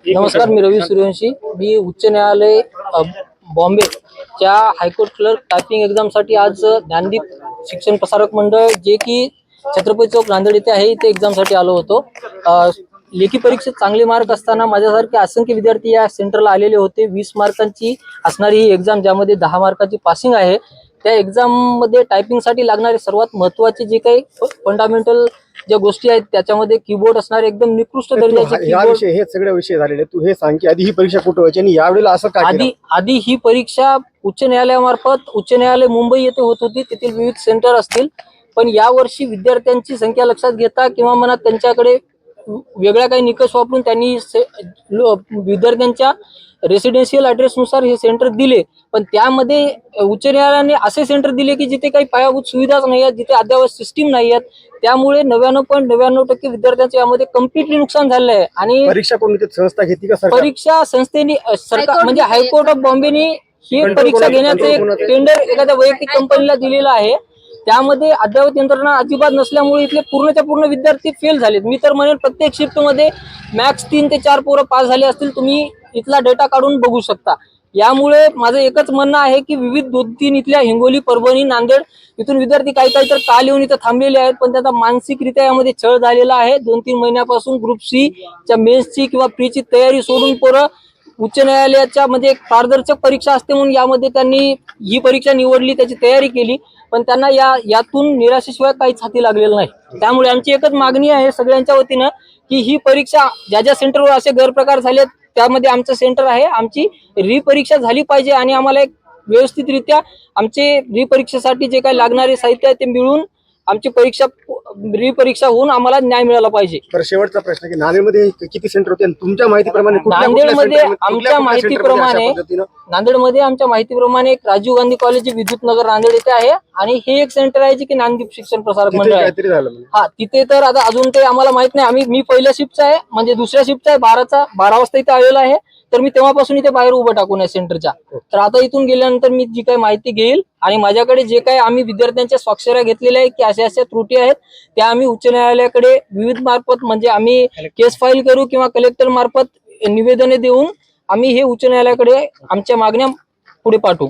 नमस्कार, मी रवी सूर्यवंशी. मी उच्च न्यायालय बॉम्बेच्या हायकोर्ट क्लर्क टायपिंग एक्झामसाठी आज ज्ञानदीप शिक्षण प्रसारक मंडळ जे की छत्रपती चौक नांदेड येथे आहे इथे एक्झामसाठी आलो होतो. लेखी परीक्षेत चांगले मार्क असताना माझ्यासारखे असंख्य विद्यार्थी या सेंटरला आलेले होते. 20 मार्कांची असणारी ही एक्झाम ज्यामध्ये 10 मार्काची पासिंग आहे. त्या एक्झाम मध्ये टायपिंगसाठी लागणारे सर्वात महत्त्वाचे जे काही फंडामेंटल ज्या गोष्टी आहेत त्याच्यामध्ये कीबोर्ड असणारे एकदम निकृष्ट दर्जाचे कीबोर्ड. हे सगळे विषय झालेले, तू हे सांग की आधी ही परीक्षा कुठे व्हायची आणि यावेळेला असं का केलं? आधी ही परीक्षा उच्च न्यायालयामार्फत उच्च न्यायालय मुंबई येथे होत होती. तेथील विविध सेंटर असतील, पण यावर्षी विद्यार्थ्यांची संख्या लक्षात घेता किंवा मनात त्यांच्याकडे वेगळ्या काही निकष वापरून त्यांनी विद्यार्थ्यांच्या रेसिडेन्शियल ॲड्रेसनुसार हे सेंटर दिले. पण त्यामध्ये उच्च न्यायालयाने असे सेंटर दिले की जिथे काही पायाभूत सुविधाच नाही आहेत, जिथे अद्ययावत सिस्टीम नाही आहेत. त्यामुळे 99.99% विद्यार्थ्यांचे यामध्ये कम्प्लिटली नुकसान झालेलं आहे. आणि परीक्षा कोणती संस्था घेते का सरकार? परीक्षा संस्थेने सरकार म्हणजे हायकोर्ट ऑफ बॉम्बेने ही परीक्षा घेण्याचं एक टेंडर एखाद्या वैयक्तिक कंपनीला दिलेलं आहे. त्यामध्ये अद्ययावत यंत्रणा अजिबात नसल्यामुळे इथले पूर्णच्या पूर्ण विद्यार्थी फेल झालेत. मी तर म्हणेन प्रत्येक शिफ्टमध्ये मॅक्स 3 ते 4 पोरं पास झाले असतील. तुम्ही इथला डेटा काढून बघू शकता. यामुळे माझं एकच म्हणणं आहे की विविध 2-3 इथल्या हिंगोली, परभणी, नांदेड इथून विद्यार्थी काही तर काल येऊन इथं थांबलेले आहेत, पण त्यांचा मानसिकरित्या यामध्ये छळ झालेला आहे. 2-3 महिन्यापासून ग्रुप सी च्या मेन्सची किंवा प्रीची तयारी सोडून पोरं उच्च न्यायालयाच्या म्हणजे एक पारदर्शक परीक्षा असते म्हणून यामध्ये त्यांनी ही परीक्षा निवडली, त्याची तयारी केली, पण त्यांना यातून निराशेशिवाय काहीच हाती लागलेलं नाही. त्यामुळे आमची एकच मागणी आहे सगळ्यांच्या वतीनं की ही परीक्षा ज्या सेंटरवर असे गैरप्रकार झालेत त्यामध्ये आमचं सेंटर आहे. आमची रिपरीक्षा झाली पाहिजे आणि आम्हाला एक व्यवस्थितरित्या आमचे रिपरीक्षेसाठी जे काही लागणारे साहित्य आहे ते मिळून आमची रिपरीक्षा होऊन आम्हाला न्याय मिळाला पाहिजे. तर शेवटचा प्रश्न की नांदेडमध्ये किती सेंटर होते तुमच्या माहितीप्रमाणे? नांदेडमध्ये आमच्या माहितीप्रमाणे एक राजीव गांधी कॉलेज विद्युत नगर नांदेड येथे आहे आणि हे एक सेंटर आहे जे की ज्ञानदीप शिक्षण प्रसारक मंडळ आहे. हा, तिथे तर आता अजून ते आम्हाला माहित नाही. मी पहिल्या शिफ्टचा आहे, म्हणजे दुसऱ्या शिफ्टचा आहे. 12 वाजता इथे आलेला आहे. तर मी तेव्हापासून इथे बाहेर उभं टाकून आहे सेंटरच्या. तर आता इथून गेल्यानंतर मी जी काही माहिती घेईल आणि माझ्याकडे जे काही आम्ही विद्यार्थ्यांच्या स्वाक्षऱ्या घेतलेल्या आहे की अशा त्रुटी आहेत त्या आम्ही उच्च न्यायालयाकडे विविध मार्फत म्हणजे आम्ही केस फाईल करू किंवा कलेक्टर मार्फत निवेदने देऊन आम्ही हे उच्च न्यायालयाकडे आमच्या मागण्या पुढे पाठवू.